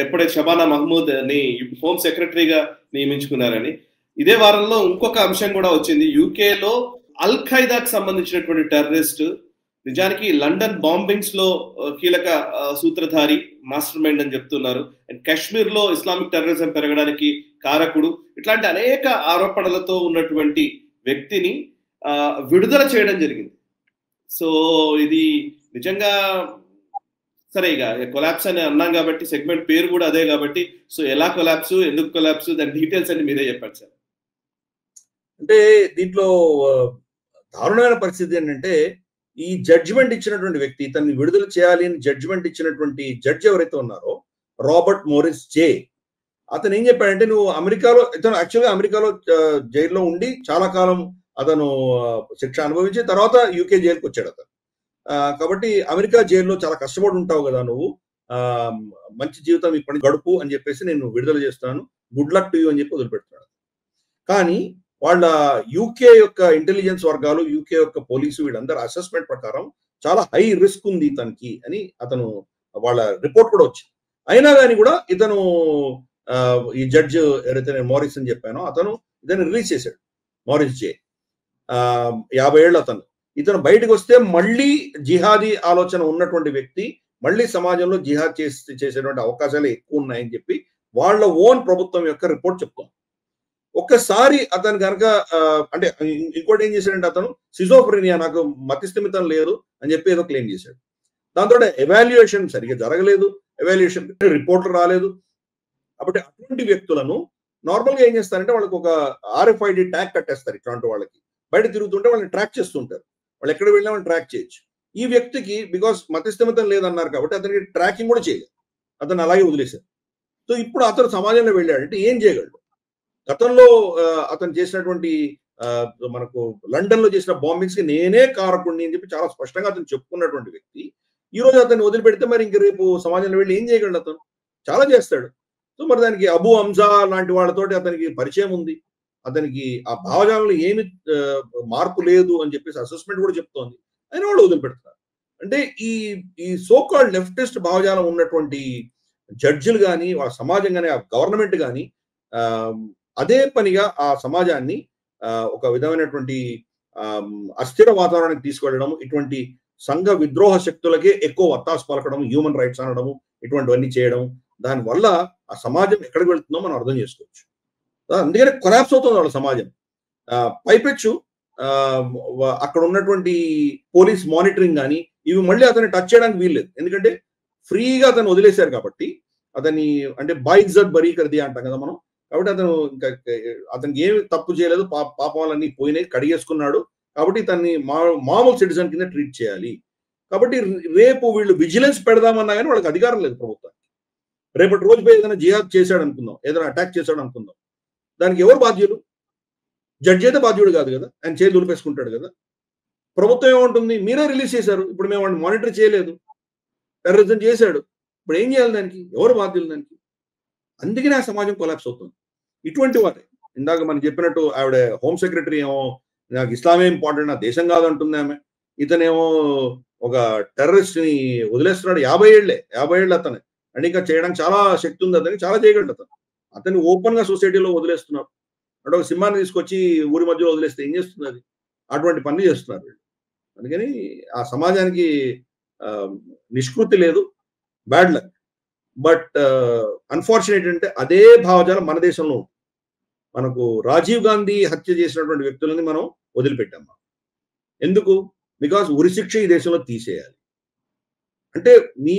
ఎప్పుడైతే షబానా మహమూద్ ని హోమ్ సెక్రటరీగా నియమించుకున్నారని. ఇదే వారంలో ఇంకొక అంశం కూడా వచ్చింది. యూకేలో అల్ ఖైదాకు సంబంధించినటువంటి టెర్రరిస్ట్ నిజానికి లండన్ బాంబింగ్స్ లో కీలక సూత్రధారి, మాస్టర్ మైండ్ అని చెప్తున్నారు. అండ్ కాశ్మీర్ లో ఇస్లామిక్ టెర్రరిజం పెరగడానికి కారకుడు, ఇట్లాంటి అనేక ఆరోపణలతో ఉన్నటువంటి వ్యక్తిని విడుదల చేయడం జరిగింది. సో ఇది నిజంగా సరే, ఇక కొలాప్స్ అని అన్నాం కాబట్టి సెగ్మెంట్ పేరు కూడా అదే కాబట్టి, సో ఎలా కొలాప్స్, ఎందుకు కొలాప్స్, దాని డీటెయిల్స్ అన్ని మీరే చెప్పండి సార్. అంటే దీంట్లో దారుణమైన పరిస్థితి ఏంటంటే, ఈ జడ్జిమెంట్ ఇచ్చినటువంటి వ్యక్తి, తనని విడుదల చేయాలి అని జడ్జిమెంట్ ఇచ్చినటువంటి జడ్జి ఎవరైతే ఉన్నారో, రాబర్ట్ మోరిస్ జే, అతను ఏం చెప్పాడంటే, నువ్వు అమెరికాలో, ఇతను యాక్చువల్గా అమెరికాలో జైల్లో ఉండి చాలా కాలం అతను శిక్ష అనుభవించి తర్వాత యూకే జైలుకి వచ్చాడు అతను. కాబట్టి అమెరికా జైల్లో చాలా కష్టపడి ఉంటావు కదా నువ్వు, మంచి జీవితం ఇప్పటి గడుపు అని చెప్పేసి నేను విడుదల చేస్తాను, గుడ్ లక్ టు యూ అని చెప్పి వదిలిపెడుతున్నాడు. కానీ వాళ్ళ యూకే యొక్క ఇంటెలిజెన్స్ వర్గాలు, యూకే యొక్క పోలీసు, వీళ్ళందరూ అసెస్మెంట్ ప్రకారం చాలా హై రిస్క్ ఉంది ఇతనికి అని అతను వాళ్ళ రిపోర్ట్ కూడా వచ్చింది. అయినా కానీ కూడా ఇతను ఈ జడ్జ్ ఎవరైతే నేను మోరిస్ అని చెప్పానో అతను ఇతను రిలీజ్ చేశాడు. మోరిస్ జే 50 ఏళ్ళు అతను. ఇతను బయటకు వస్తే మళ్ళీ జిహాదీ ఆలోచన ఉన్నటువంటి వ్యక్తి, మళ్ళీ సమాజంలో జిహాద్ చేసేటువంటి అవకాశాలు ఎక్కువ ఉన్నాయని చెప్పి వాళ్ళ ఓన్ ప్రభుత్వం యొక్క రిపోర్ట్ చెప్తాం. ఒక్కసారి అతను కనుక అంటే ఇంకోటి ఏం చేశాడంటే, అతను సిజోఫ్రెనియా, నాకు మతిస్థిమితం లేదు అని చెప్పి ఏదో క్లెయిమ్ చేశాడు. దాంతో ఎవాల్యుయేషన్ సరిగ్గా జరగలేదు, ఎవాల్యుయేషన్ రిపోర్ట్ రాలేదు. కాబట్టి అటువంటి వ్యక్తులను నార్మల్గా ఏం చేస్తారంటే, వాళ్ళకి ఒక RFID ట్యాగ్ కట్టేస్తారు. ఇట్లాంటి వాళ్ళకి బయట తిరుగుతుంటే వాళ్ళని ట్రాక్ చేస్తుంటారు, వాళ్ళు ఎక్కడ వెళ్ళినా వాళ్ళు ట్రాక్ చేయొచ్చు. ఈ వ్యక్తికి బికాస్ మతిస్థిమితం లేదన్నారు కాబట్టి అతనికి ట్రాకింగ్ కూడా చేయలేదు, అతను అలాగే వదిలేశారు. సో ఇప్పుడు అతను సమాజంలో వెళ్ళాడంటే ఏం చేయగలడు? గతంలో అతను చేసినటువంటి మనకు లండన్ లో చేసిన బాంబింగ్స్ కి నేనే కారకుడిని అని చెప్పి చాలా స్పష్టంగా అతను చెప్పుకున్నటువంటి వ్యక్తి, ఈ రోజు అతన్ని వదిలిపెడితే మరి ఇంక రేపు సమాజంలో వెళ్ళి ఏం చేయగలడు? అతను చాలా చేస్తాడు. సో మరి దానికి అబూ హంజా లాంటి వాళ్ళతోటి అతనికి పరిచయం ఉంది, అతనికి ఆ భావజాలంలో ఏమి మార్పు లేదు అని చెప్పేసి అసెస్మెంట్ కూడా చెప్తోంది, అయినా వాళ్ళు వదిలిపెడుతున్నారు. అంటే ఈ సోకాల్డ్ లెఫ్టిస్ట్ భావజాలం ఉన్నటువంటి జడ్జిలు కానీ, వాళ్ళ సమాజం కానీ, ఆ గవర్నమెంట్ కానీ అదే పనిగా ఆ సమాజాన్ని ఒక విధమైనటువంటి అస్థిర వాతావరణానికి తీసుకెళ్లడం, ఇటువంటి సంఘ విద్రోహ శక్తులకే ఎక్కువ వత్తాసు పలకడం, హ్యూమన్ రైట్స్ అనడము, ఇటువంటివన్నీ చేయడం, దానివల్ల ఆ సమాజం ఎక్కడికి వెళ్తుందో మనం అర్థం చేసుకోవచ్చు. అందుకనే కొలాప్స్ అవుతుంది వాళ్ళ సమాజం. పైపెచ్చు అక్కడ ఉన్నటువంటి పోలీస్ మానిటరింగ్ కానీ ఇవి మళ్ళీ అతన్ని టచ్ చేయడానికి వీల్లేదు, ఎందుకంటే ఫ్రీగా అతను వదిలేశారు కాబట్టి. అతన్ని అంటే బాయిజత్ బరీ కర్ది అంటాం కదా మనం. కాబట్టి అతనికి ఏమి తప్పు చేయలేదు, పాపాలన్నీ పోయినాయి, కడిగేసుకున్నాడు. కాబట్టి తన్ని మామూలు సిటిజన్ కింద ట్రీట్ చేయాలి. కాబట్టి రేపు వీళ్ళు విజిలెన్స్ పెడదామన్నా కానీ వాళ్ళకి అధికారం లేదు ప్రభుత్వానికి. రేపటి రోజుపై ఏదైనా జిహాద్ చేశాడు అనుకుందాం, ఏదైనా అటాక్ చేశాడు అనుకుందాం, దానికి ఎవరు బాధ్యులు? జడ్జి అయితే బాధ్యుడు కాదు కదా, ఆయన చేతులు దులిపేసుకుంటాడు కదా. ప్రభుత్వం ఏముంటుంది, మీరే రిలీజ్ చేశారు, ఇప్పుడు మేము వాడిని మానిటర్ చేయలేదు, టెర్రరిజం చేశాడు, ఇప్పుడు ఏం చేయాలి? దానికి ఎవరు బాధ్యులు? దానికి అందుకనే ఆ సమాజం కొలాప్స్ అవుతుంది. ఇటువంటి వారే ఇందాక మనం చెప్పినట్టు ఆవిడ హోమ్ సెక్రటరీ ఏమో నాకు ఇస్లామే ఇంపార్టెంట్, నా దేశం కాదంటుంది ఆమె. ఇతనేమో ఒక టెర్రరిస్ట్ ని వదిలేస్తున్నాడు. 50 ఏళ్ళు అతను అంటే ఇంకా చేయడానికి చాలా శక్తి ఉంది అతనికి, చాలా చేయగలడు. అతన్ని ఓపెన్ గా సొసైటీలో వదిలేస్తున్నారు. అంటే ఒక సింహాన్ని తీసుకొచ్చి ఊరి మధ్యలో వదిలేస్తే ఏం చేస్తుంది అది? అటువంటి పని చేస్తున్నారు వీళ్ళు. అందుకని ఆ సమాజానికి నిష్కృతి లేదు, బ్యాడ్ లక్. బట్ అన్ఫార్చునేట్ అంటే అదే భావజాలం మన దేశంలో ఉంది. మనకు రాజీవ్ గాంధీ హత్య చేసినటువంటి వ్యక్తులని మనం వదిలిపెట్టాం. ఎందుకు? బికాస్ ఉరిశిక్ష ఈ దేశంలో తీసేయాలి. అంటే మీ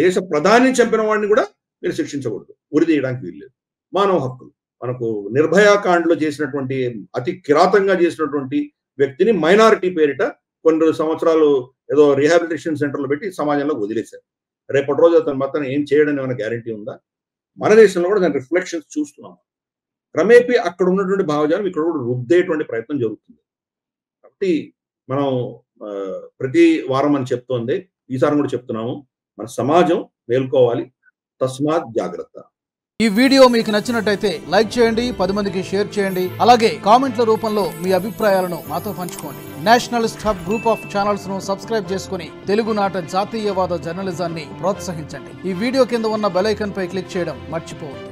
దేశ ప్రధాని చంపిన వాడిని కూడా మీరు శిక్షించకూడదు, ఉరి తీయడానికి వీల్లేదు. మానవ హక్కులు. మనకు నిర్భయ కాండ్లో చేసినటువంటి అతి కిరాతంగా చేసినటువంటి వ్యక్తిని మైనారిటీ పేరిట కొన్ని సంవత్సరాలు ఏదో రీహాబిలిటేషన్ సెంటర్లో పెట్టి సమాజంలో వదిలేశారు. రేపటి రోజు అతను మొత్తం ఏం చేయడానికి ఏమైనా గ్యారంటీ ఉందా? మన దేశంలో కూడా దాని రిఫ్లెక్షన్స్ చూస్తున్నాం. క్రమేపీ అక్కడ ఉన్నటువంటి భావజాలం ఇక్కడ కూడా రుద్దేటువంటి ప్రయత్నం జరుగుతుంది. కాబట్టి మనం ప్రతి వారం అని చెప్తోంది, ఈసారి కూడా చెప్తున్నాము, మన సమాజం మేల్కోవాలి, తస్మాత్ జాగ్రత్త. ఈ వీడియో మీకు నచ్చినట్టయితే లైక్ చేయండి, 10 మందికి షేర్ చేయండి. అలాగే కామెంట్ల రూపంలో మీ అభిప్రాయాలను మాతో పంచుకోండి. Nationalist hub group of channels ను సబ్స్క్రైబ్ చేసుకుని తెలుగునాట జాతీయవాద జర్నలిజాన్ని ప్రోత్సహించండి. ఈ వీడియో కింద ఉన్న బెల్ ఐకాన్ పై క్లిక్ చేయడం మర్చిపోవద్దు.